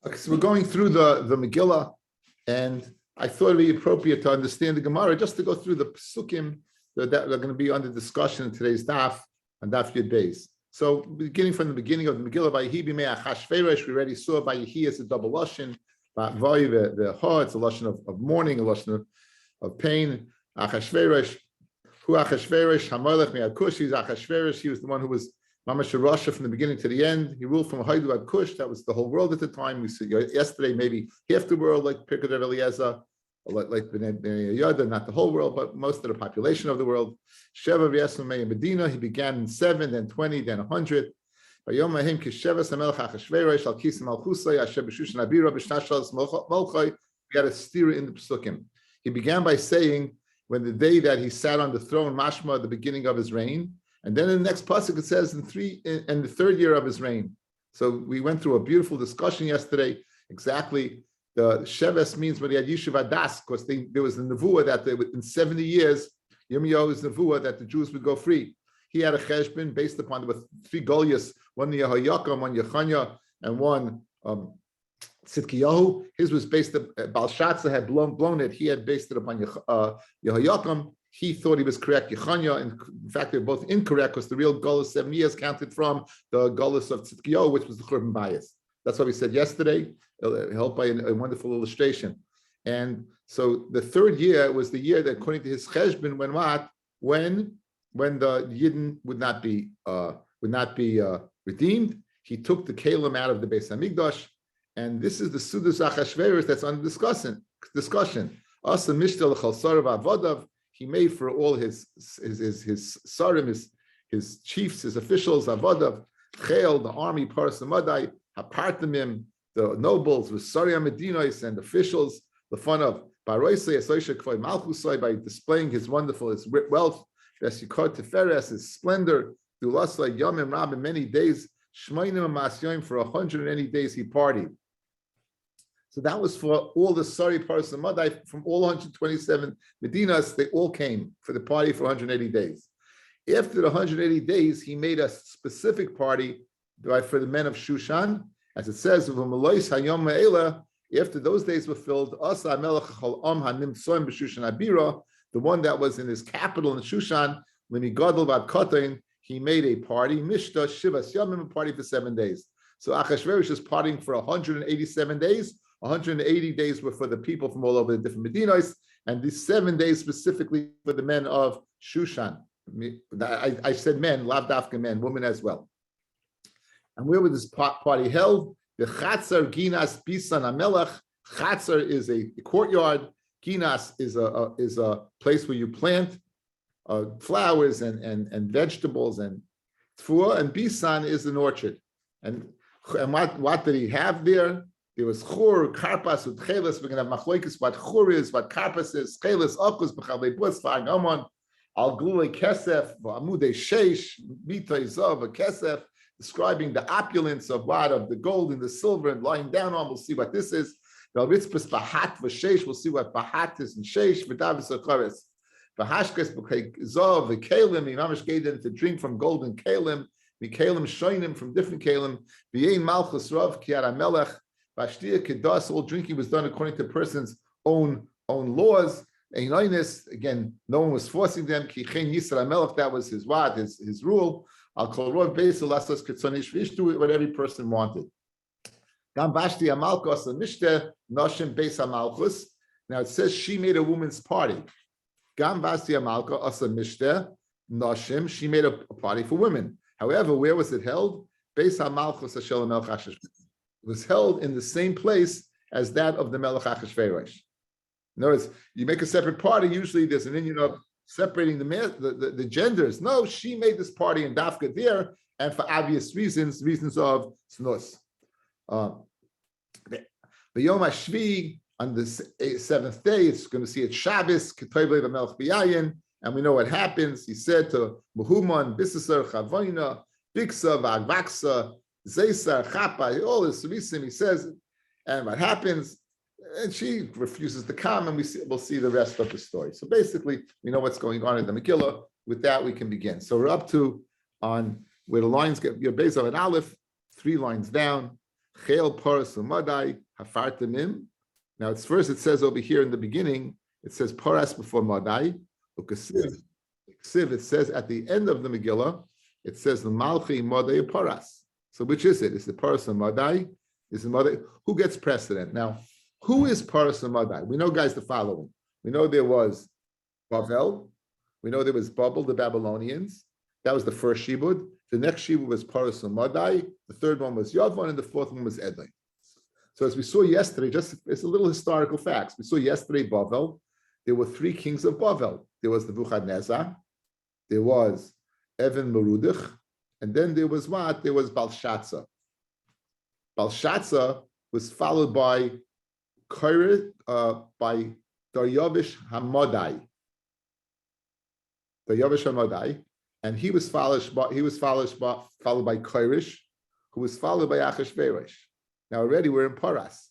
Okay, so we're going through the Megillah, and I thought it'd be appropriate to understand the Gemara just to go through the psukim that are going to be under discussion in today's daf and daf Yud Beis. So beginning from the beginning of the Megillah, Vayihi b'mei Achashverosh, we already saw Vayihi as a double lashon, Vayi the ha, it's a lashon of mourning, a lashon of pain. Achashverosh, who Achashverosh, Hamelech me'Akush, he's Achashverosh, he was the one who was Mamash Rasha from the beginning to the end. He ruled from Haidu ad Kush. That was the whole world at the time. We see yesterday maybe half the world, like Pirkei Rav Eliezer, like Bnei Yehuda, not the whole world, but most of the population of the world. Sheva v'yesnu mei Medina. He began in 7, then 20, then 100. Vayom lahim kishevas hamelech Achashverosh al kisem al chusay asher b'shushan abira b'shnashal molchay. We got a steer in the psukim. He began by saying, when the day that he sat on the throne, mashma, at the beginning of his reign. And then in the next pasuk it says in the third year of his reign. So we went through a beautiful discussion yesterday. Exactly, the Sheves means when he had Yeshiva Das, because there was the nevuah that in 70 years, Yirmiyahu's nevuah that the Jews would go free. He had a cheshbon based upon with 3 Goliaths, one Yehoiakim, one Yechanya, and one Tzidkiyahu. His was based Balshatza had blown it. He had based it upon Yehoiakim. He thought he was correct, Yechanya. In fact, they're both incorrect because the real Golus 7 years counted from the Golus of Tzidkiyahu, which was the Churban Bias. That's what we said yesterday, helped by a wonderful illustration. And so the third year was the year that, according to his cheshbon, when the Yidden would not be redeemed. He took the Kalim out of the Beis Hamikdash, and this is the Sudas Achashverosh that's under discussion. Asa Mishtel Chalsarav Avodav. He made for all his sarim, his chiefs, his officials, Avodav, Chel, the army, Parasamadai, Hapartamim, the nobles, Visaria Medinos, and officials, the fun of Baroisei, Asoisha Kvoi Malchusai, by displaying his wealth, Vesikot Teferes, his splendor, Dulasai, Yomim Rabin, many days, Shmainim Masyoim, for 180 days he partied. So that was for all the Sari Parasamadai from all 127 Medinas. They all came for the party for 180 days. After the 180 days, he made a specific party for the men of Shushan. As it says, after those days were filled, the one that was in his capital in Shushan, he made a party, Mishta Shivas Yamim, a party for 7 days. So Achashverosh is partying for 187 days. 180 days were for the people from all over the different Medinos, and these 7 days specifically for the men of Shushan. I said men, lav dafka men, women as well. And where was this party held? The Chatzar Ginas Bisan Amelach. Chatzar is a courtyard. Ginas is a place where you plant flowers and vegetables and tfuah, and Bisan is an orchard. And what did he have there? There was chur, karpas, and chelis. We're going to have machlokes what chur is, what karpas is, chelis, akus, b'chavei bus, v'agamon, al glulei kesef, v'amudei sheish, mitay zav, kesef, describing the opulence of the gold and the silver and lying down on. We'll see what this is. V'ritzpus bahat v'sheish. We'll see what bahat is and sheish. V'davis acharis. V'hashkes zav v'kelim. Imamish gave them to drink from golden kelim. V'kelim shoinim from different kelim. V'yein malchus rav kiara melech. Vashtia kedas, all drinking was done according to the person's own laws. Again, no one was forcing them. That was his rule. Al kol rov beisel lasas ketzonish vish, do what every person wanted. Gam vashti amalkos amishte noshim beis amalchus. Now it says she made a woman's party. Gam vashti amalka asa mishte noshim. She made a party for women. However, where was it held? Beis amalchus ashel melch Achashverosh. It was held in the same place as that of the Melech Achashverosh. In other words, you make a separate party, usually there's an Indian of separating the genders. No, she made this party in Dafka there, and for obvious reasons of snus. The Yom HaShvi, on the 7th day, it's going to see it Shabbos, Ketov Lev HaMelech B'Yayin, and we know what happens. He said to Muhuman, Bisasar, Chavoina, Biksa, Vagvaksa, Zeisar, Chapa, all this Risim, he says, and what happens? And she refuses to come, and we'll see the rest of the story. So basically, we know what's going on in the Megillah. With that, we can begin. So we're up to on where the lines get your base of an aleph, 3 lines down. Chel Paras Umadai Hafartamim. Now it's first, it says over here in the beginning, it says Paras before Madai. Ukasiv, it says at the end of the Megillah, it says the Malchi Madai Paras. So which is it? Is it Paras or Madai? Is it Madai? Who gets precedent? Now, who is Paras or Madai? We know, guys, the following. We know there was Bavel. We know there was Babel, the Babylonians. That was the first Shibud. The next Shibud was Paras and Madai. The third one was Yavan, and the fourth one was Edlin. So as we saw yesterday, just it's a little historical facts. We saw yesterday Bavel. There were three kings of Bavel. There was Nebuchadnezzar. There was Evan Merudich. And then there was what? There was Belshazzar. Belshazzar was followed by Daryavish Hamadai. Daryavish Hamadai, and he was followed by Koresh, who was followed by Achashverosh. Now already we're in Paras.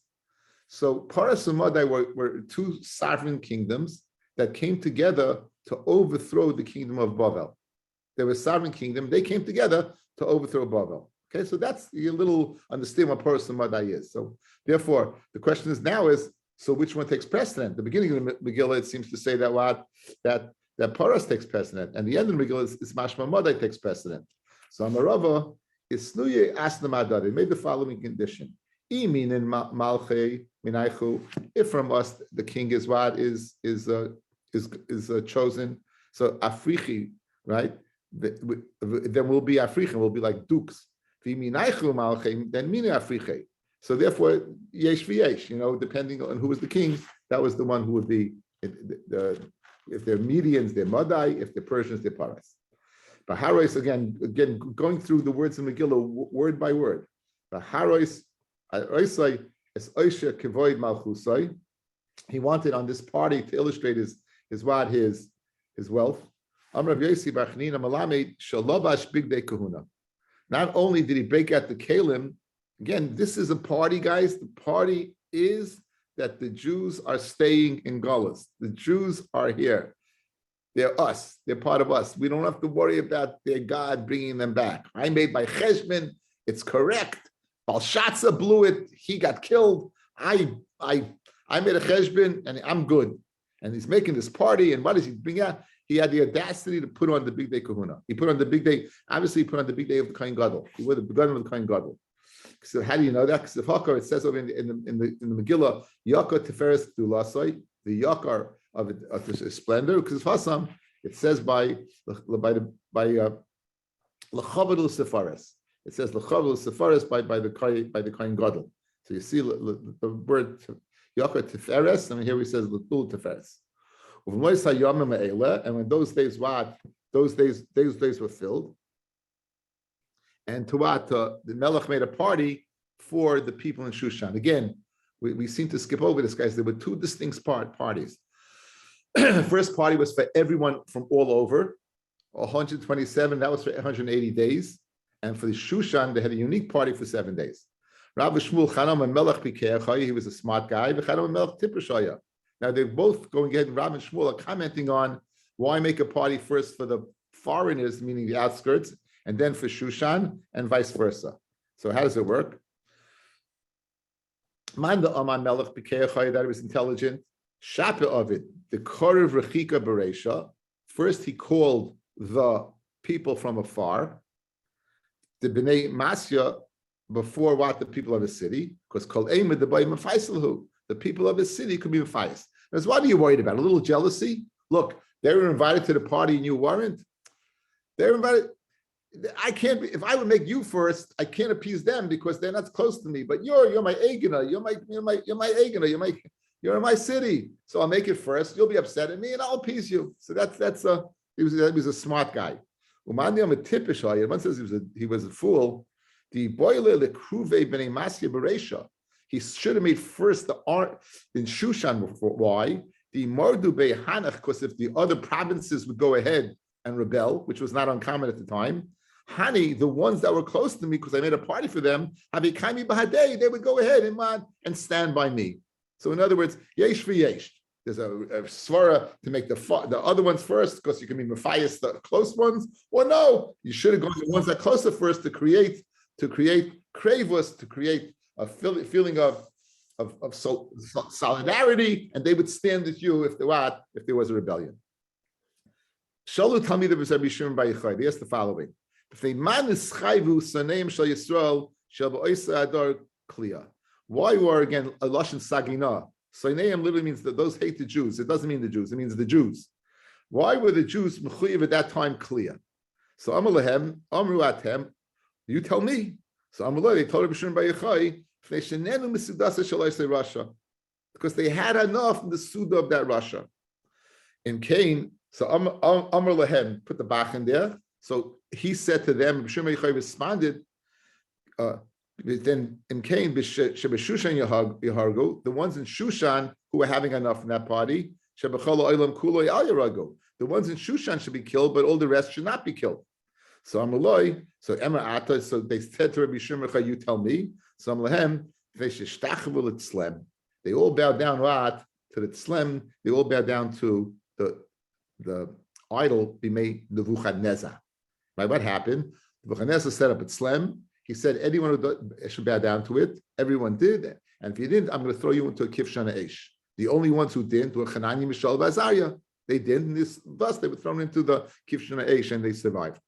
So Paras and Madai were two sovereign kingdoms that came together to overthrow the kingdom of Bavel. They were a sovereign kingdom. They came together to overthrow Bavel. Okay, so that's a little understand what Paras and Madai is. So therefore, the question is now is, so which one takes precedent? The beginning of the Megillah, it seems to say that Paras takes precedent, and the end of the Megillah is Mashma Madai takes precedent. So Amarava is Snuye Asnamadad. They made the following condition: Iminin Malche Minaichu. If from us the king is what is chosen, so Africhi, right? Then we'll be Africhi, we'll be like dukes. Viminaichu Malche, then Mini Africhi. So therefore, yesh v'yesh, depending on who was the king, that was the one who would be if they're Medians, they're Madai. If they're Persians, they're Paras. Baharois, again, going through the words in Megillah word by word. Baharois, he wanted on this party to illustrate his wealth. Not only did he break out the kalim, again, this is a party, guys. The party is that the Jews are staying in Galus. The Jews are here. They're us. They're part of us. We don't have to worry about their God bringing them back. I made my cheshbon. It's correct. Belshazzar blew it. He got killed. I made a cheshbon, and I'm good. And he's making this party. And what does he bring out? He had the audacity to put on the big day kahuna. He put on the big day. Obviously, he put on the big day of the Kohen Gadol. He wore the beginning of the Kohen Gadol. So how do you know that? Because the Hakar, it says over in the Megillah, Yakar Tiferes Dulasai, the Yakar of the splendor. Because Hasam, it says by Lechavadul Sefares. It says Lechavadul Sefares by the Kohen Gadol. So you see the word Yakar Tiferes, and here he says Letul Tiferes. And when those days were filled. And to what? The Melech made a party for the people in Shushan. Again, we seem to skip over this, guys. There were two distinct parties. First party was for everyone from all over, 127, that was for 180 days. And for the Shushan, they had a unique party for 7 days. Rabbi Shmuel Chanam and Melech Pikeachai, he was a smart guy. Chanam and Melech Tipashaya. Now they're both going ahead, and Rabbi and Shmuel are commenting on why make a party first for the foreigners, meaning the outskirts, and then for Shushan, and vice versa. So how does it work? Manda Aman Melech B'Keachai, that was intelligent. Shapa of it, the Korev Rechika Beresha. First he called the people from afar, the Bnei Masya, before what? The people of his city, because Kol Eimed the Bayim Faisalhu, the people of his city could be Mefais. That's what are you worried about? A little jealousy? Look, they were invited to the party and you weren't. They were invited. I can't be, if I would make you first, I can't appease them because they're not close to me. But you're my Egina, you're my Egina, you're in my city. So I'll make it first. You'll be upset at me and I'll appease you. So he was a smart guy. One says he was a fool. The boiler lekruve b'nei masya beresha. He should have made first the art in Shushan before. Why? The mordu be'hanach, because if the other provinces would go ahead and rebel, which was not uncommon at the time, Hani, the ones that were close to me, because I made a party for them, Havikaimi Bahadei, they would go ahead and stand by me. So in other words, yesh v'yesh. There's a svara to make the other ones first, because you can be Matthias, the close ones, or no, you should have gone to the ones that are closer first to create kravus, to create feeling of solidarity, and they would stand with you if there was a rebellion. Shalu Talmid of Rabbi Shimon Bar Yochai. They asked the following: if they man is chayvu saneim shel Yisrael shel ba'oisa adar kliya. Why were again a lashon sagina? Saneim literally means that those hate the Jews. It doesn't mean the Jews. It means the Jews. Why were the Jews mechuyev at that time kliya? So Amar lehem, Amru atem. You tell me. So Amar they told Rabbi Shimon Bar Yochai because they had enough in the Suda of that Russia. In Cain, so Amar Lahem put the Bach in there. So he said to them, Shimon Yochai responded, then in Cain, Shebeshushan Yahargu, the ones in Shushan who were having enough in that party, Shebechol Olam Kuloi Al Yaragu, the ones in Shushan should be killed, but all the rest should not be killed. So Amaloi, so Emma Ata, so they said to Rabbi Shimon Yochai, you tell me. So Amalahem, they all bow down to the tzlem. They all bow down to the idol Bimei Nebuchadnezzar. Right? What happened? Nebuchadnezzar set up a tzlem. He said anyone who should bow down to it. Everyone did, and if you didn't, I'm going to throw you into a kivshana eish. The only ones who didn't were Hanani, Mishael, and Azariah. They didn't. Thus, they were thrown into the kivshana eish, and they survived.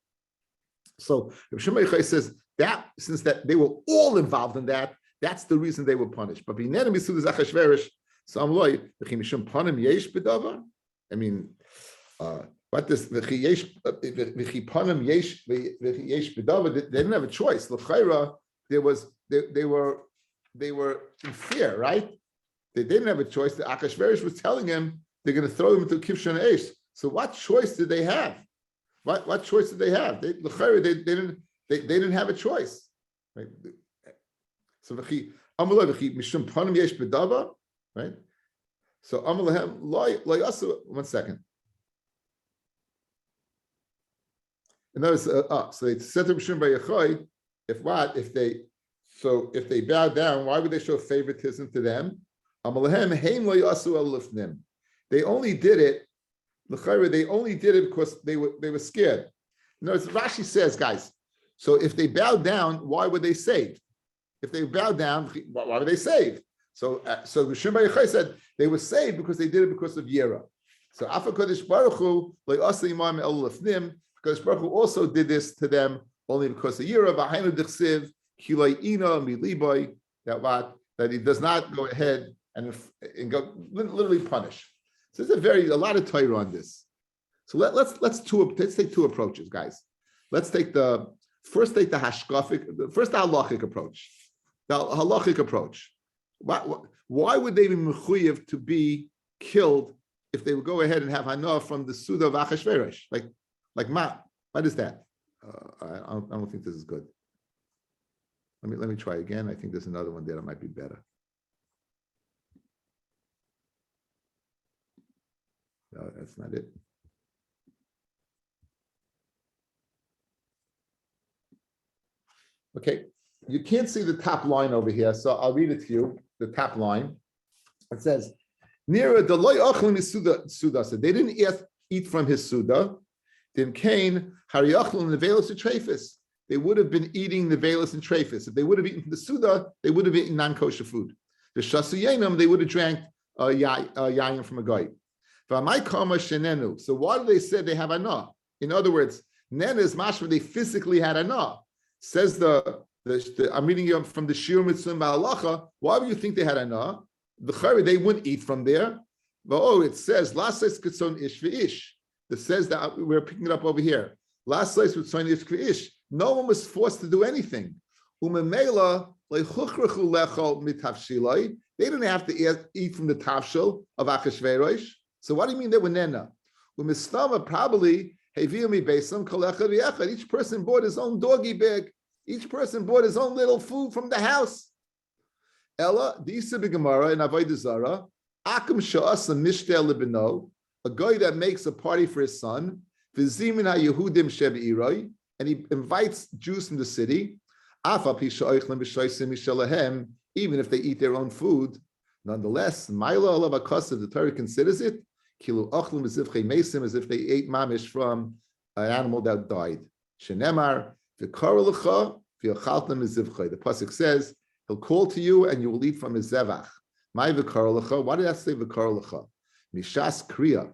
So Rabbi Shimon Yochai says that since that they were all involved in that, that's the reason they were punished. But B'nei Misud Achashverosh, so I'm like, panim yesh bedavar. I mean, what does v'chi panim yesh bedavar? They didn't have a choice. L'chayra, they were in fear, right? They didn't have a choice. The Achashverosh was telling him they're going to throw him into Kivshon Eish. So what choice did they have? What choice did they have? They didn't have a choice. Right? So mishum panim yesh bedava, right? So amalahem loy also 1 second. In other words, so they said to Mishum Bar Yochai, if they bow down, why would they show favoritism to them? Amalahem heim loy asu al lifnim. They only did it. They only did it because they were scared. In other words, Rashi says, guys, so if they bowed down, why were they saved? If they bowed down, why were they saved? So Mishum Bar Yochai said they were saved because they did it because of Yera. So Afa Kodesh Baruch Hu lo'asa imam el lefnim. Kodesh Baruch Hu also did this to them only because of Yera. V'hainu d'chsiv kiloi ina miliboy, that he does not go ahead and go literally punish. So there's a lot of Torah on this. So let's take two approaches, guys. Let's take the hashkafic, the halachic approach. The halachic approach. Why would they be mechuyev to be killed if they would go ahead and have hana from the Suda of Achashverosh? Like ma? What is that? I don't think this is good. Let me try again. I think there's another one there that might be better. No, that's not it. Okay, you can't see the top line over here, so I'll read it to you. The top line. It says, "Near the loy ochlim suda." So they didn't eat from his suda. Then Cain hariyachlim the velos and trefis. They would have been eating the velos and trefis. If they would have eaten from the suda, they would have eaten non-kosher food. The shasu yenim, they would have drank yayin from a guy. So why do they say they have anah? In other words, nen is mashma, they physically had anah. Says I'm reading you from the Shir Mitzvah Ba'alacha. Why would you think they had anah? They wouldn't eat from there. But it says lasais kitzon ish v'ish. It says that we're picking it up over here. Lasais kitzon ish v'ish. No one was forced to do anything. Umemela lechuchrachu lechol mitavshilai. They didn't have to eat from the tafshil of Achashverosh. So what do you mean they were nena? Umistama probably each person bought his own doggy bag. Each person bought his own little food from the house. Ella, Disa B'Gemara in Avodah Zarah, Akum Sha'asa Mishtel Libino, a guy that makes a party for his son, V'zimin HaYehudim Shebe'iroi, and he invites Jews from the city, even if they eat their own food. Nonetheless, Maila Alav HaKasav, the Torah considers it, Kilu Ochlim as if they ate mamish from an animal that died. Shenemar, V'kar L'cha, V'yachaltem as if the pasuk says, He'll call to you and you will eat from his zevach. My v'kar lecha. Why did I say v'kar lecha? Mishas kriya.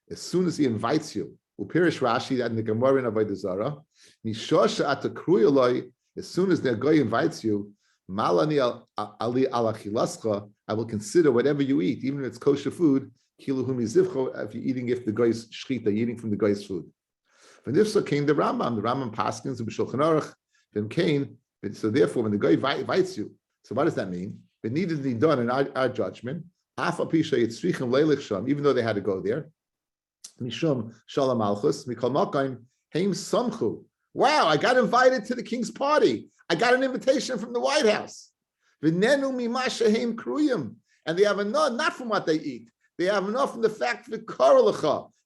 As soon as he invites you, upirish Rashi that in the Gemara in Avodah Zarah, mishasha at the kriyaloi. As soon as the guy invites you, malani ali alachilascha. I will consider whatever you eat, even if it's kosher food. Kiluhu mizivcho. If you're eating, if the guy's shchita, eating from the guy's food. From this came the Rambam. The Rambam paskins the B'Shulchan Aruch. Then came. So therefore, when the guy invites you, so what does that mean? It needed to be done in our judgment. Even though they had to go there. Mishum Shalom Malchus, Mikol Malkaim, Haim Samchu. Wow, I got invited to the king's party. I got an invitation from the White House. V'nenu mimasha haim kruyim. And they have enough, not from what they eat. They have enough from the fact that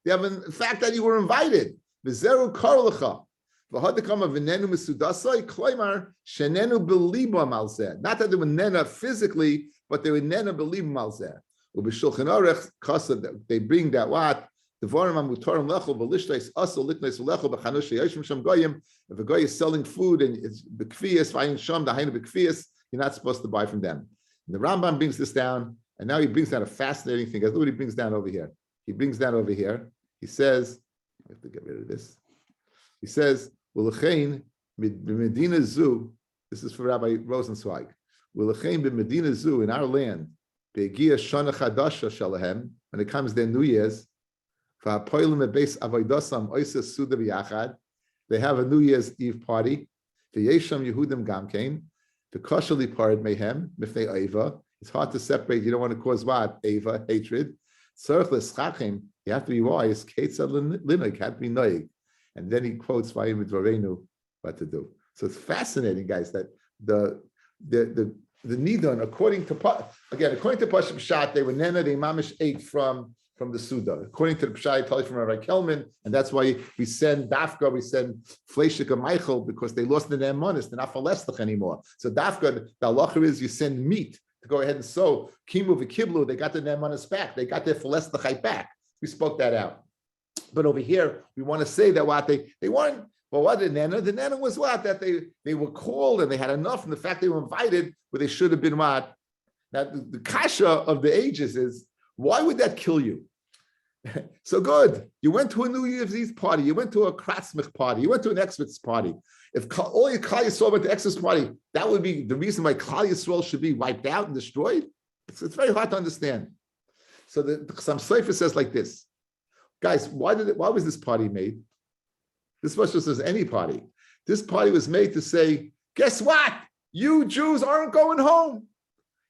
they have the fact that you were invited. V'zeru karlecha. V'hadikama v'nenu misudasai kloimar shenenu beliba malzeh. Not that they were nena physically, but they were nena beliba malzeh. Ub'shulchan aruch kasa, they bring that what? If a guy is selling food and it's bekfiyas, you're not supposed to buy from them. And the Rambam brings this down, and now he brings down a fascinating thing. Look what he brings down over here. He says, I have to get rid of this. He says, Medina Zoo, this is for Rabbi Rosenzweig. Medina Zoo in our land, when it comes their New Year's, they have a New Year's Eve party. It's hard to separate. You don't want to cause what? Ava, hatred. You have to be wise. Can't be noig. And then he quotes what to do. So it's fascinating, guys, that the Nidon, according to Pashim Shat, they were Nena, the Mamish ate from the Suda. According to the Pshai, totally from Rabbi Kelman, and that's why we send Dafka, we send Fleshik and Michael, because they lost the Ne'emanis, they're not Falestach anymore. So Dafka, the halacha is you send meat to go ahead and sow. Kimu v'kiblu, they got the Ne'emanis back, they got their Falestachite back. We spoke that out. But over here, we want to say that what they weren't, well, what did Nena? The Nena was what? That they were called and they had enough, and the fact they were invited, where they should have been what? Now, the kasha of the ages is, why would that kill you? So good. You went to a New Year's Eve party. You went to a Kratzmich party. You went to an Exodus party. If all your Klal Yisrael went to Exodus party, that would be the reason why Klal Yisrael should be wiped out and destroyed. It's very hard to understand. So the Chassam Sofer says like this, guys. Why was this party made? This was just as any party. This party was made to say, guess what? You Jews aren't going home.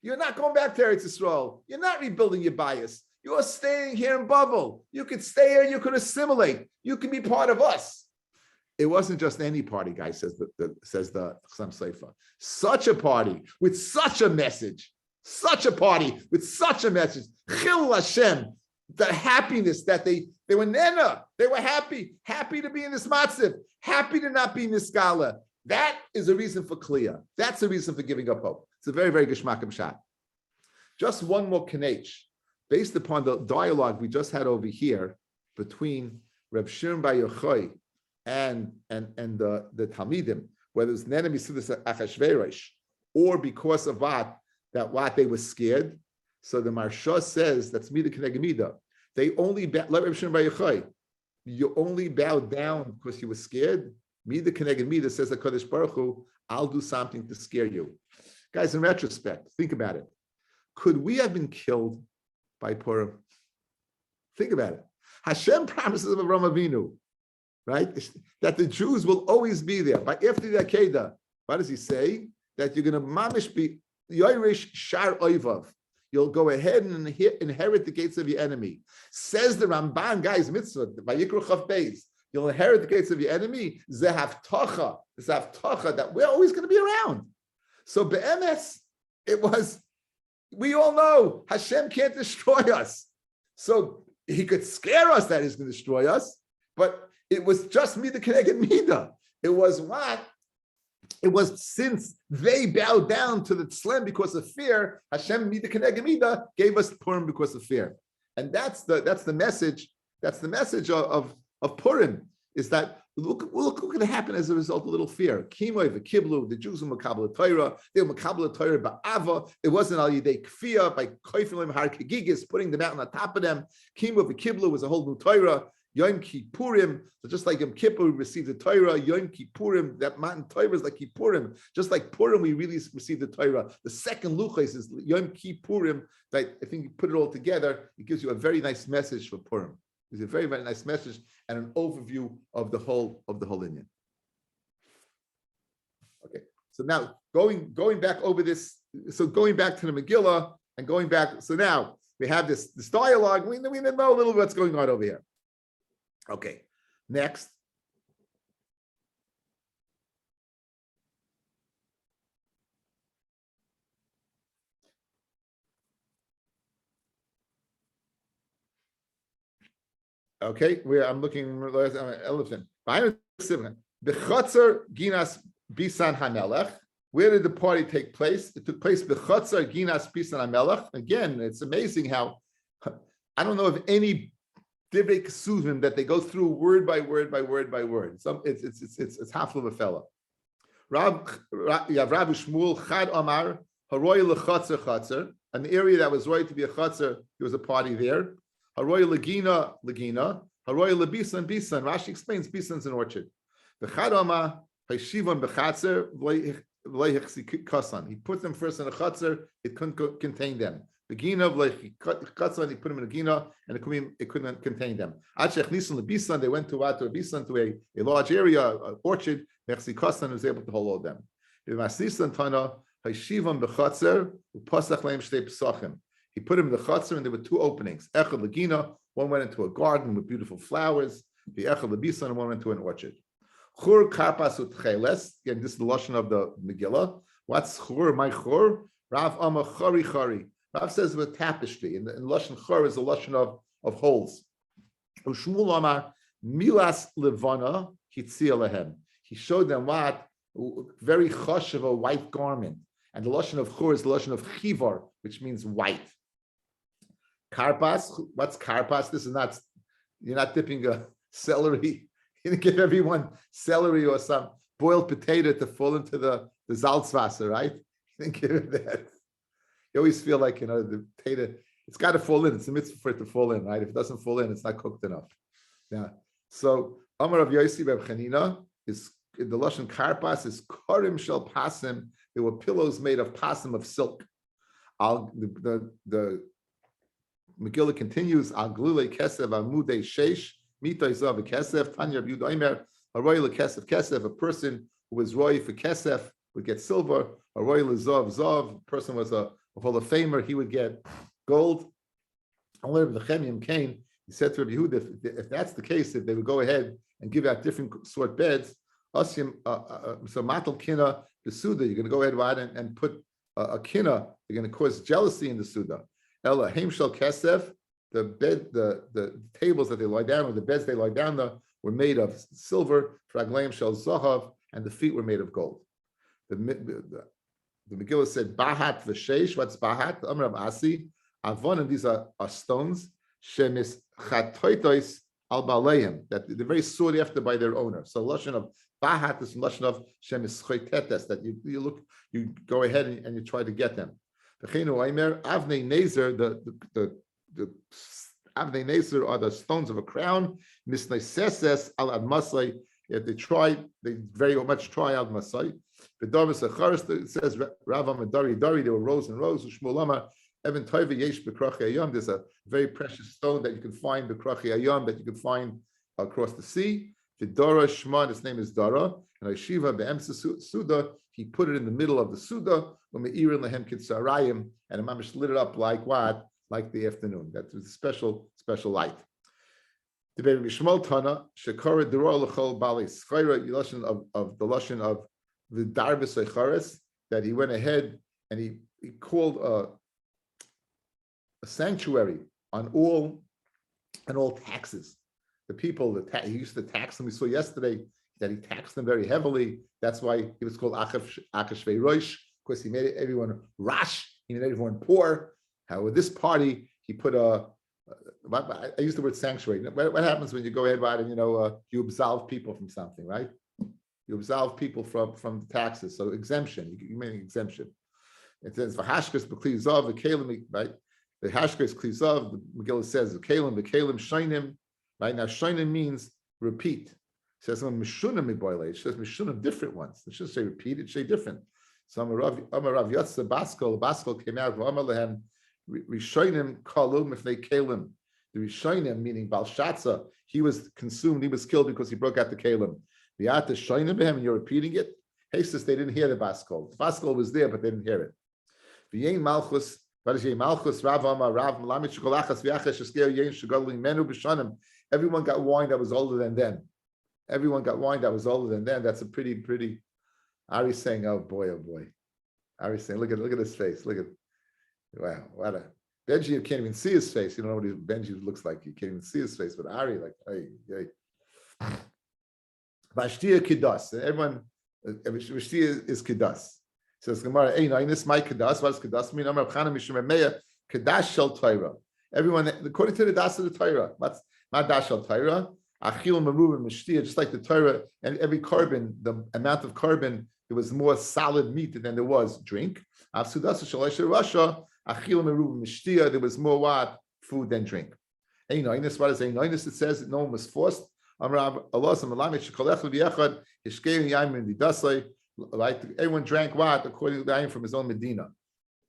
You're not going back to Eretz Yisrael. You're not rebuilding your bias. You're staying here in Bavel. You could stay here. You could assimilate. You can be part of us. It wasn't just any party, guys, says the Chassam Sofer. Such a party with such a message. Such a party with such a message. Chil Hashem. The happiness that they were nena. They were happy to be in this matziv, happy to not be niskala. That is a reason for kliya. That's a reason for giving up hope. It's a very, very geshmakim shot. Just one more kanech. Based upon the dialogue we just had over here between Reb Shimon Bar Yochai and the Talmidim, whether it's Nena Misudas Achashverosh, or because of what they were scared. So the Marsha says that's Mida Keneged Mida. They only let Reb Shimon Bar Yochai. You only bowed down because you were scared. Mida Keneged Mida says the Kodesh Baruch Hu, I'll do something to scare you. Guys, in retrospect, think about it. Could we have been killed by Purim? Think about it. Hashem promises of Avraham Avinu, right? That the Jews will always be there. But after the Akedah, what does he say? That you're going to mamish be Yoirish Shar Oivav. You'll go ahead and inherit the gates of your enemy. Says the Ramban, guys, mitzvah, Vayikru Chav Beis. You'll inherit the gates of your enemy. Zehavtacha. Zehavtacha that we're always going to be around. So be'emes, it was, we all know Hashem can't destroy us. So he could scare us that he's going to destroy us, but it was just Mida Keneged Mida. It was what? It was since they bowed down to the Tzlem because of fear, Hashem Mida Keneged Mida gave us Purim because of fear. And that's the message. That's the message of Purim, is that look what could happen as a result of little fear. Kimoy v'kiblu, the Jews were makabel Torah. They were makabel Torah ba'ava. It wasn't al yidei kfiyah by koifilim har kegigis, putting them out on the top of them. Kimoy v'kiblu was a whole new Torah. Yom Kippurim, so just like Yom Kippur, we received the Torah. Yom Kippurim, that mountain Torah is like Kippurim. Just like Purim, we really received the Torah. The second Luchos is Yom Kippurim. That I think you put it all together, it gives you a very nice message for Purim. It's a very, very nice message and an overview of the whole Indian. Okay, so now going back over this, so going back to the Megillah and going back, so now we have this dialogue. We know a little bit what's going on over here. Okay, next. Okay, I'm looking elephant. B'chatzar ginas bisan hamelech. Where did the party take place? It took place b'chatzar ginas bisan hamelech. Again, it's amazing how I don't know of any divrei kesuvim that they go through word by word by word by word. It's half of a fellow. Rabbi Shmuel Chad Amar Haroy lechatzar chatzar, an area that was right to be a chatzar. There was a party there. Haroy legina, haroy lebisan, bisan. Rashi explains bisan's an orchard. The chadama hayshivan bechatzer v'leichsi. He put them first in a chatzar. It couldn't contain them. Begina v'leichkatzan. He put them in a gina, and it couldn't contain them. Achech nisan lebisan. They went to bisan, to a large area, an orchard. Nechsi kasan was able to hold all of them. V'masisan tana hayshivan bechatzer u'pasach leim shtei pesachim. He put him in the chutzner, and there were two openings. Echad Lagina, one went into a garden with beautiful flowers. The Echad Labisan, and one went into an orchard. Chur karpas utcheles. Again, this is the lashon of the Megillah. What's chur? My chur? Rav Amar chari chari. Rav says with tapestry. And lashon chur is a lashon of holes. Ushmul Amar milas levana hitzia lehem. He showed them what very chosh of a white garment. And the lashon of chur is the lashon of chivar, which means white. Karpas, what's karpas? This is not, you're not dipping a celery. You didn't give everyone celery or some boiled potato to fall into the Salzwasser, right? You didn't give it that. You always feel like, the potato, it's got to fall in. It's a mitzvah for it to fall in, right? If it doesn't fall in, it's not cooked enough. Yeah. So, Amar of Yossi Reb Chanina is, the lashon karpas is korim shel pasim. There were pillows made of pasim, of silk. The Megillah continues, Al glule kesef amudei sheish mitay zav kesef Tanya Rabbi Yehuda haroy lekesef kesef. A person who was roy for kesef would get silver. Haroy lezav zav. A person was a Hall of Famer, he would get gold. Only the Chemim came. He said to Rabbi Yehuda, if that's the case, if they would go ahead and give out different sort beds, so matal kina the suda, you're going to go ahead and put a kina. You're going to cause jealousy in the suda. Ella Heimshel Kesef, the bed, the tables that they lie down, or the beds they lie down on, were made of silver. Fragleim Shel Zahav, and the feet were made of gold. The Megillah said Bahat v'sheish. What's Bahat? Amrav Asi Avon, and these are stones. Shemis chatoitos al baleim, that they're very sought after by their owner. So lashon of Bahat is lashon of shemis choitetes, that you go ahead and you try to get them. The Avnei Nezer, the Avnei Nezer are the stones of a crown. Misnei Seses al Admasai. They very much try al Masai. The Davis Acharis, it says Rav Amadari Dari, there were rows and rows. Shmulama Evan Toiva Yesh Bekrachi Ayam. There's a very precious stone that you can find, Bekrachi Ayam, that you can find across the sea. The Dara Shema, his name is Dara, and Yeshiva Be'emsa Suda, he put it in the middle of the Suda, and the Mamish lit it up like what? Like the afternoon. That was a special light. The Rabbi Shmuel Tana, Shekara Dero L'chol Bali Schayra, of the lashon of the Darvis Echaris, that he went ahead and he called a sanctuary on all taxes. The people, he used to tax them. We saw yesterday that he taxed them very heavily. That's why he was called Achashvei Rosh, because he made everyone rash, he made everyone poor. With this party, he put a I use the word sanctuary. What happens when you go ahead, right, and you absolve people from something, right? You absolve people from taxes. So exemption, you make an exemption. It says v'hashkas b'klizav v'kelim, right? The hashkas klizav. The Megillah says v'kelim shainim, right? Now shainim means repeat. It says mishunim miboile. It says mishunim different ones. It shouldn't say repeat. It should say different. So Amar Rav Yatza Baskol came out v'amar lehem Rishonim kalu mifnei kelim. The Rishonim, meaning Balshatza, he was consumed, he was killed because he broke out the kelim. The Ata Shoinim behem, and you're repeating it. Hastus, they didn't hear the Baskol. The Baskol was there, but they didn't hear it. V'yein Malchus, what is Yein Malchus? Rav Amar Rav Malamit Shekolachas V'yachesh Eskeir Yein Shegodling Menu B'Shonim. Everyone got wine that was older than them. Everyone got wine that was older than them. That's a pretty. Ari's saying, oh boy. Ari's saying, look at his face. Look at. Wow, what a Benji, you can't even see his face. You don't know what Benji looks like. You can't even see his face. But Ari, like, hey. Vashtia Kidas. Everyone, Vashtia is Kidas. Says Gemara, hey, no, this my Kidas. What does Kidas mean? Amar Chana Mishum Meya, Kidash Shel Torah. Everyone, according to the Das of the Torah, what's not Dash Shel Torah? Achil Meruv and Mishtia, just like the Torah, and every carbon, the amount of carbon, there was more solid meat than there was drink. Afsudas Shel Russia. Achil meruv mishtia, there was more what? Food than drink. Einoinus, what is Einoinus? It says that no one was forced. Right? Everyone drank what? According to the ayim from his own Medina.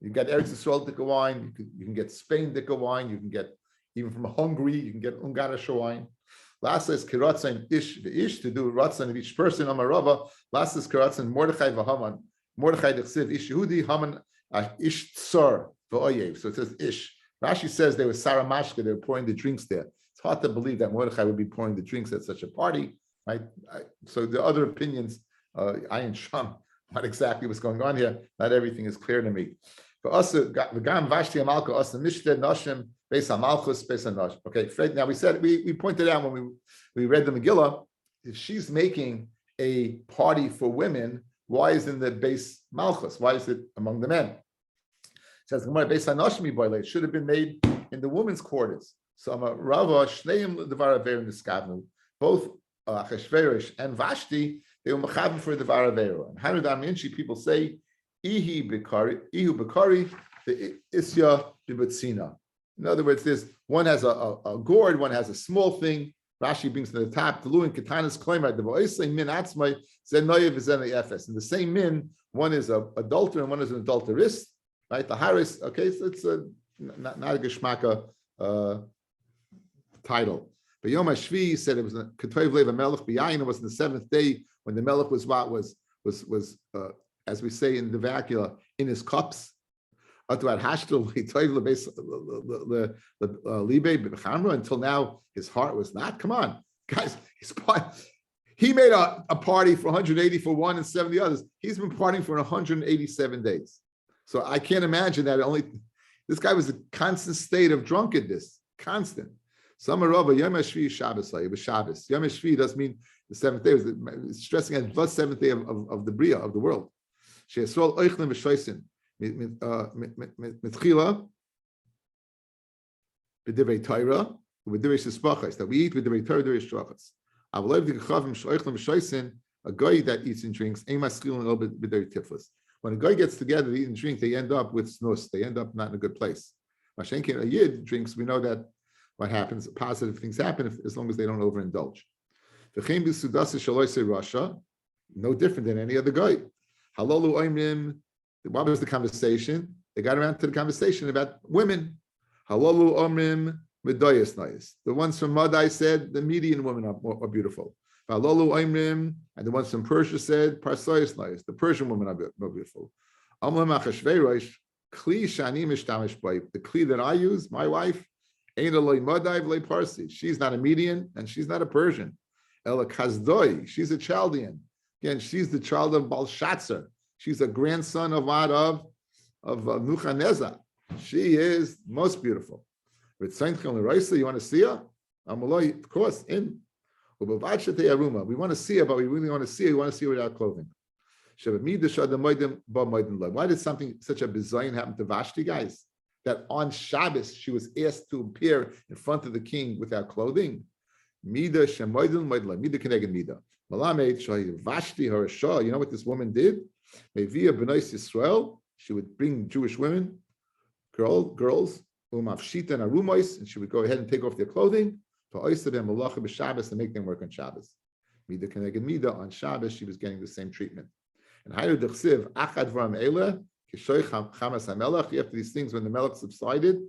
You get Eretz Yisrael Dika wine, you can get Spain Dika wine, you can get even from Hungary, you can get Ungarische wine. Last is Kiratzain ish to do Ratzan of each person. Amarava. Last is Kiratzain Mordechai v'Haman. Mordechai dechsiv ish Yehudi Haman ish tsar. So it says ish. Rashi says they were saramashka, they were pouring the drinks there. It's hard to believe that Mordechai would be pouring the drinks at such a party, right? So the other opinions, Ayin Sham, what exactly was going on here, not everything is clear to me. But also, V'gam Vashti Amalka, also Mishte Noshim, Beis Amalchus, Beis Anosh. Okay, Fred, now we pointed out when we read the Megillah, if she's making a party for women, why is it in the Beis Malchus? Why is it among the men? It says it should have been made in the women's quarters. So Rava Shneim Devar Aver in the Skavnu, both Achashverosh and Vashti, they were mechaven for the Devar Avera. And Hanudam Inchi people say Ihu Bekari, the Isya Bibutzina. In other words, there's one has a gourd, one has a small thing. Rashi brings to the top. The Luin Katanas Klaimer, the Voisay Min Atzmai, Zenoyev Zena Efes. In the same min, one is an adulterer and one is an adulterist. Right, the Haris, okay, so it's not a Geshmaka title. But Yom HaShvi said it was Ketoiv Lev HaMelech B'yayin. It was the seventh day when the Melech was what was as we say in the vernacular, in his cups. Until now, his heart was not. Come on, guys, he made a party for 180 for one and 70 others. He's been partying for 187 days. So I can't imagine that this guy was a constant state of drunkenness, constant. Samarova, Yom HaShvi Shabbos, it was Shabbos. Yom HaShvi doesn't mean the seventh day, it's stressing at the seventh day of the Bria, of the world. She'esrol oichlim v'shoisin, mitchila, b'divrei Torah, b'divrei shespachas, that we eat b'divrei Torah, b'divrei shachas. Avalev v'kachavim she'oichlim v'shoisin, a guy that eats and drinks, ein maschilin el b'divrei tiflis. When a guy gets together to eat and drink, they end up with snus. They end up not in a good place. Mashenkin, a yid drinks, we know that what happens, positive things happen as long as they don't overindulge. No different than any other guy. Halalu oimrim, what was the conversation? They got around to the conversation about women. Halalu oimrim medoyas nayis. The ones from Madai said the median women are beautiful. Halalu oimrim, and the ones from Persia said parsoyas nayis. The Persian women are beautiful. Amlam achashverosh, kli shani mishtamish by. The kli that I use, my wife, ain't a loy Madai loy Parsi. She's not a median and she's not a Persian. Ela kazdoi, she's a Chaldean. Again, she's the child of Balshazzar. She's a grandson of Nebuchadnezzar. She is most beautiful. With Saint you want to see her? Of course, in. We want to see her, but we really want to see her. We want to see her without clothing. Why did something such a bizayin happen to Vashti, guys? that on Shabbos she was asked to appear in front of the king without clothing? Mida shemoidin moidla, mida keneged mida. Malamed shayi Vashti her shah. You know what this woman did? Mevia b'nais Yisrael. She would bring Jewish women, girls, umavshita and arumos, and she would go ahead and take off their clothing to oisah them malacha b'Shabbos and make them work on Shabbos. Mida keneged mida, on Shabbos she was getting the same treatment. And Hayu dechsiv achad v'ram eleh kishoy chamas hamelach. After these things, when the melech subsided,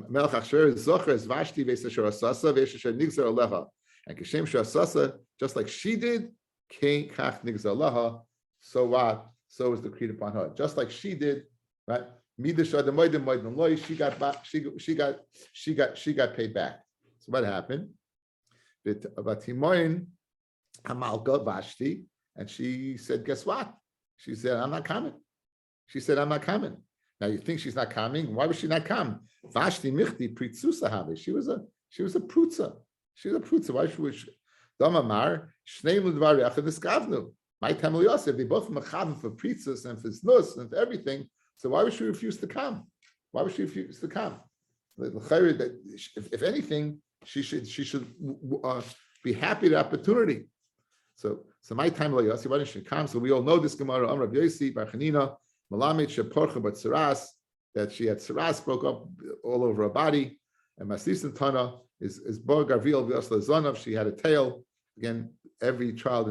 Melech Achshver zocher as Vashti v'esasher asasa v'esasher nigzar aleha, and kishem asasa, just like she did, kein kach nigzar aleha. So what? So was decreed upon her, just like she did, right? Midash adamoidim moidim loy. She got back. She got paid back. So what happened? Vatimoin Hamalka Vashti, and she said, "Guess what?" She said, "I'm not coming." She said, "I'm not coming." Now you think she's not coming? Why was she not come? Vashti michti pritzusa have. She was a prutza. She was a prutza. Why should we? Damamar shneim l'dvar yachad niskavnu. My Tamil Yosef, they both mechav for pritzas and for znus and for everything. So why would she refuse to come? Why would she refuse to come? If anything, she should be happy the opportunity. So my Tamil Yosef, why didn't she come? So we all know this Gemara. Amrav Yosi Bar Chanina. Malamit sheporcha but tsaras, that she had tsaras broke up all over her body, and Maslisan Tana is Bar Gavil V'Yosla Zonov. She had a tail. Again, every child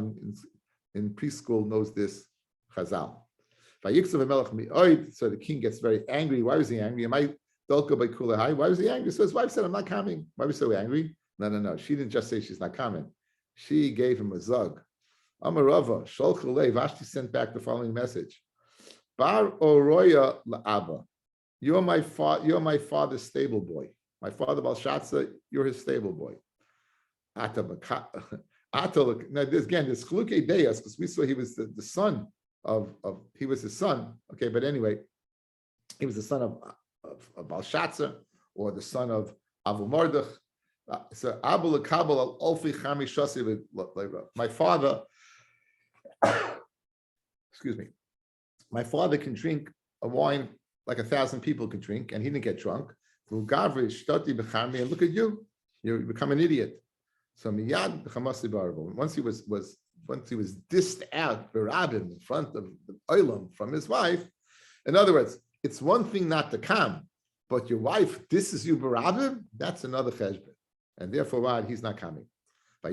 in preschool knows this Chazal. So the king gets very angry. Why was he angry? Am I Dolka by Kulahai? Why was he angry? So his wife said, "I'm not coming." Why was he so angry? No. She didn't just say she's not coming. She gave him a zug. Amarava Shol Chulei. Vashti sent back the following message. Bar Oroya La'aba, you're my father's stable boy. My father Balshatza, you're his stable boy. Now again, this Chalukei Deas, because we saw he was the son of he was his son. Okay, but anyway, he was the son of Balshatza, or the son of Avu Mordech. So Abu Lakabal al Olfi Chami Shasi. My father, excuse me. My father can drink a wine like 1,000 people can drink, and he didn't get drunk. And look at you, you become an idiot. So once he was dissed out berabim in front of the olam from his wife. In other words, it's one thing not to come, but your wife disses you berabim. That's another cheshbon, and therefore why he's not coming. So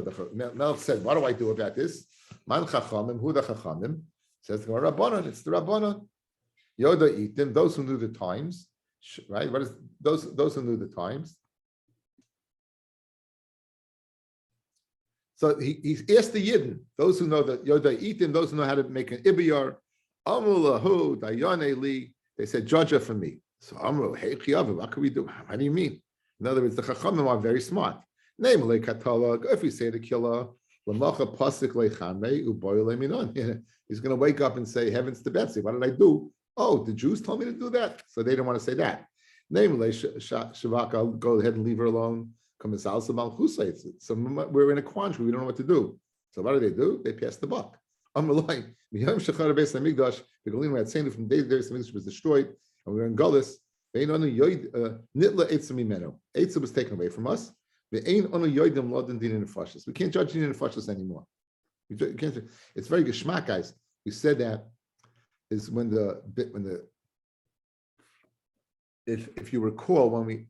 the Melech said, "What do I do about this?" Man chachamim, who the chachamim? Says the Rabbanon. It's the Rabbanon. Yoda Itim, those who knew the times, right? What is those who knew the times? So he asked the Yidden, those who know that Yoda Itim, those who know how to make an ibiyar. Amulahu Dayane Li. They said, "Judge her for me." So Amru, hey Chiyavu, what can we do? How do you mean? In other words, the chachamim are very smart. Namely, Katala. If we say the killer. He's going to wake up and say, "Heavens to Betsy, what did I do?" Oh, the Jews told me to do that. So they don't want to say that. Namely, Shavaka, go ahead and leave her alone. So we're in a quandary. We don't know what to do. So what do? They pass the buck. From the day the Beis was destroyed, and we were in Gullus, Eitzah was taken away from us. We can't judge din in nefashos anymore. It's very geschmack, guys. We said that is when the if you recall, when we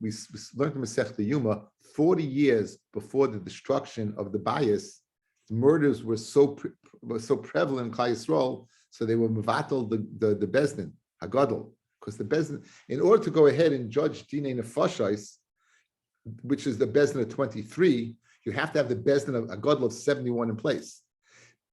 learned the Masechta Yuma 40 years before the destruction of the bias, murders were so prevalent in Klal Yisrael, so they were mevatel the bezdin hagadol, because the bezdin, in order to go ahead and judge dinei nefashos, which is the bezdin of 23, you have to have the bezdin of a gadol of 71 in place.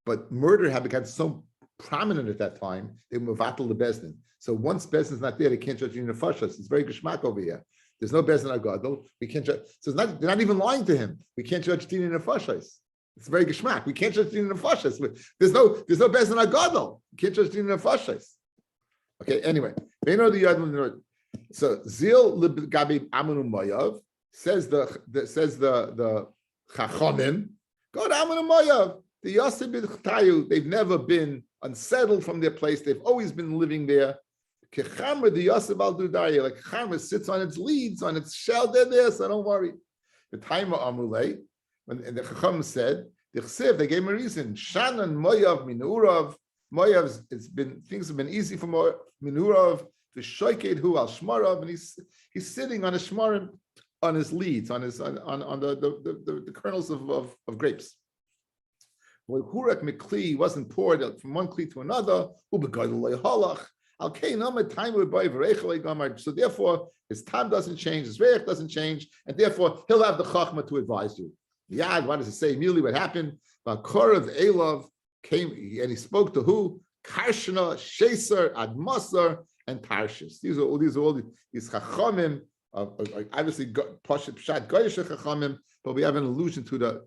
But murder had become so prominent at that time, they mevatel the bezdin. So once bezdin is not there, they can't judge dinei nefashos. It's very geschmack over here. There's no bezdin hagadol. We can't judge. So they're not even lying to him. We can't judge dinei nefashos. It's very geschmack. We can't judge dinei nefashos. There's no bezdin hagadol. You can't judge dinei nefashos. Okay. Anyway, so zil gabi amanu mayav. Says the Chachamim, go to Amun Moav. The Yosef B'Chtayu, they've never been unsettled from their place. They've always been living there. Kechamra the Yosef al Dudaria, like Charma sits on its leads, on its shell, they're there, so don't worry. The time of Amulei, and the Chacham said, they gave him a reason. Shannon Moyav Minurav. Moyav's things have been easy for Minurav. The Shoiked Hu al Shmarav, and he's sitting on a shmarim, on his leads, on the kernels of grapes. Well, Hurak Mikli wasn't poured from one kli to another. So therefore, his time doesn't change, his reich doesn't change, and therefore he'll have the chachma to advise you. Yad, what does it say? Immediately what happened? Korav Elov came and he spoke to who? Karshna, Sheser, Admasar, and Tarshish. These are all these chachamim. Obviously, Pshat Goyish Chachamim, but we have an allusion to the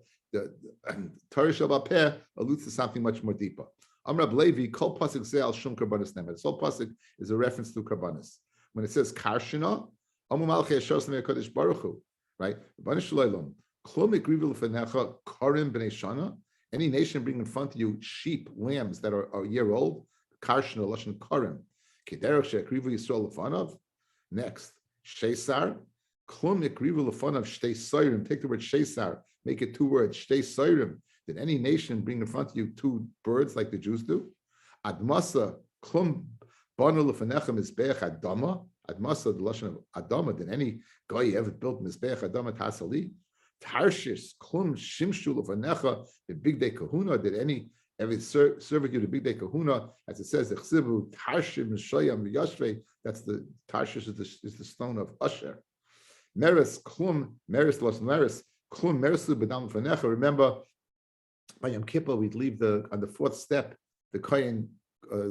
Torah Shabbat alludes to something much more deeper. Amrab Levi, Kol Pasuk Ze'al Shum Karbanis Nemer. This whole pasuk is a reference to Karbanis. When it says Karshina, Amu Malchei Shos Nemei Kodesh Baruch Hu, right? Banish Shloilom, Klom Ikrivu L'Fenecha Karim B'nei Shana. Any nation bring in front of you sheep, lambs that are a year old. Karshina Lashon Karim. Kederach She'Ikrivu Yisrael L'Fanav. Next, Sheisar. Klom Ikrivu L'Fanav Shtei Soirim. Take the word Sheisar. Make it two words. Shtei Soirim. Did any nation bring in front of you two birds like the Jews do? Admasa, klum banu l'fanechem mizbeach adama. Admasa, the lashon of adama. Did any guy ever built mizbeach adama tasali? Tarshish, klum shimshu l'fanecha, the big day kahuna. Did any ever serve you the big day kahuna? As it says, echsivu tarshim mishoyam v'yashvei. That's the Tarshish is the stone of Usher. Meres klum meres los meres klum mersu b'dam l'fanecha. Remember. By Yom Kippur, we'd leave on the fourth step, the kohen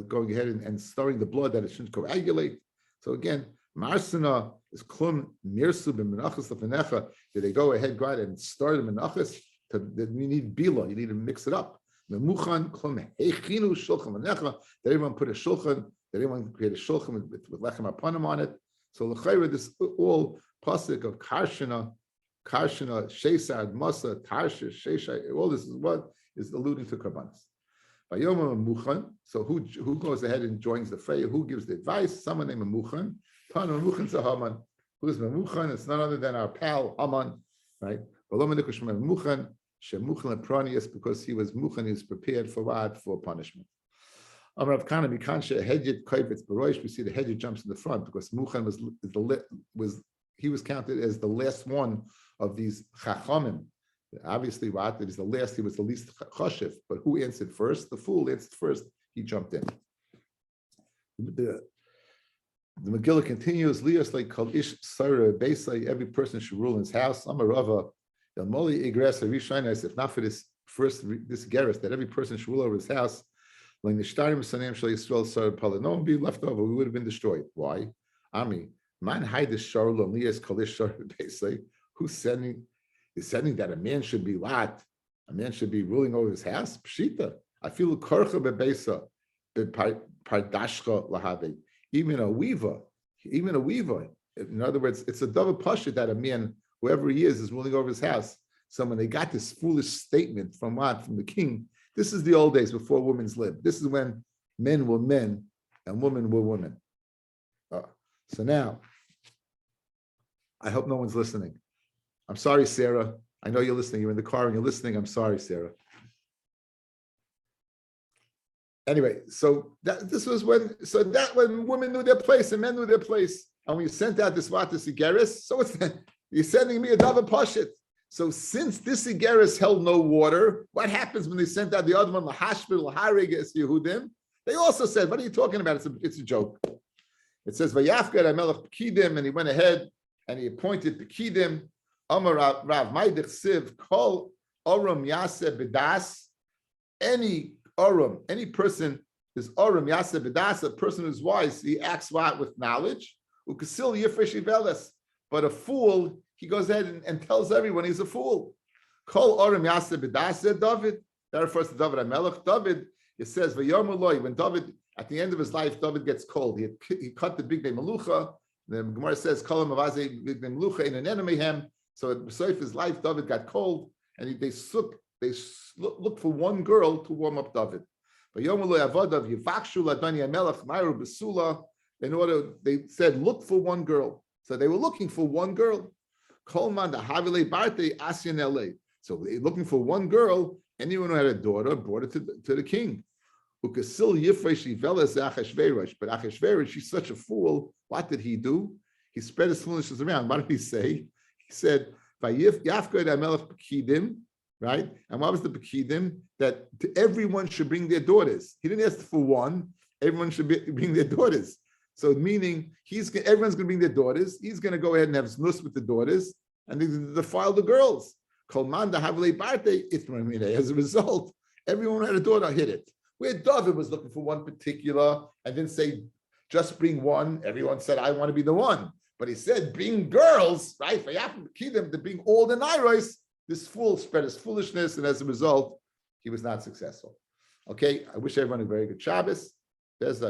going ahead and stirring the blood that it shouldn't coagulate. So again, Marsana is klum mirsu b'menachas l'fenecha. Did they go ahead and stir the menachas? You need bila, you need to mix it up. Memuchan klum heichinu shulchan l'necha. Did everyone put a shulchan? Did everyone create a shulchan with lechem apanim on it? So l'chayra, this all pasuk of Karshana, Sheisad, Masa, Tarshish, Sheshai, all this is what is alluding to Karbanis. So who goes ahead and joins the fray? Who gives the advice? Someone named Memuchan. Tan Memuchan Haman. Who's Memuchan? It's none other than our pal Haman, right? Memuchan, Shemuchan Lepranius, because he was Muchan, he was prepared for what? For punishment. We see the Hedjit jumps in the front because Muchan he was counted as the last one of these chachamim. Obviously, what it is the last, he was the least chashiv. But who answered first? The fool answered first. He jumped in. The Megillah continues. Lias like kol ish sarah beisai. Every person should rule in his house. Amarava yamoli igres arishanis. If not for this gerus that every person should rule over his house, like the shtarim sanem shal Yisrael sarah pala. No one be left over. We would have been destroyed. Why? Ami. Man haidish sharlo lias kol ish sarah beisai. Who's sending? Is sending that a man should be what? A man should be ruling over his house? Pshita. I feel korcha bebesa, pardashcha lahave. Even a weaver. In other words, it's a double pasha that a man, whoever he is ruling over his house. So when they got this foolish statement from what? From the king. This is the old days before women's lived. This is when men were men and women were women. So now, I hope no one's listening. I'm sorry, Sarah. I know you're listening. You're in the car and you're listening. I'm sorry, Sarah. Anyway, so when women knew their place and men knew their place, and when you sent out this Vatas Igeris, so you're sending me a Davar Pashit. So since this Igeris held no water, what happens when they sent out the other one, Lahashvil, Laharigas, Yehudim? They also said, what are you talking about? It's a joke. It says, Vayafgad Amelech Pekidim, and he went ahead and he appointed Pekidim. Amar Rav Maidich Siv Kol Oram Yaseh B'das. Any person is Oram Yaseh B'das. A person who's wise, he acts what with knowledge. Ukasil Yifresh Iveles. But a fool, he goes ahead and tells everyone he's a fool. Kol Oram Yaseh B'das. David. That refers to David HaMelech. David. It says V'yom Eloi. When David, at the end of his life, David gets cold. He cut the big day Melucha. The Gemara says Kol Mavaze big day Melucha in an enemy him. So at his life, David got cold, and they looked for one girl to warm up David. When they said, look for one girl. So they were looking for one girl. Kolman the Havile Barte Asyan LA. So they're looking for one girl. Anyone who had a daughter brought it to the king. Ukasil Yifresh Ivelas Achashverosh. But Achashverosh, he's such a fool. What did he do? He spread his foolishness around. What did he say? He said, Yafkod Amelech Pekidim, right? And what was the Pekidim? That everyone should bring their daughters. He didn't ask for one. Everyone should bring their daughters. So meaning everyone's going to bring their daughters. He's going to go ahead and have snus with the daughters, and they're going to defile the girls. As a result, everyone who had a daughter hit it. Where David was looking for one particular and didn't say, just bring one. Everyone said, I want to be the one. But he said, bring girls, right? To bring all the Nairos. This fool spread his foolishness, and as a result, he was not successful. Okay, I wish everyone a very good Shabbos. There's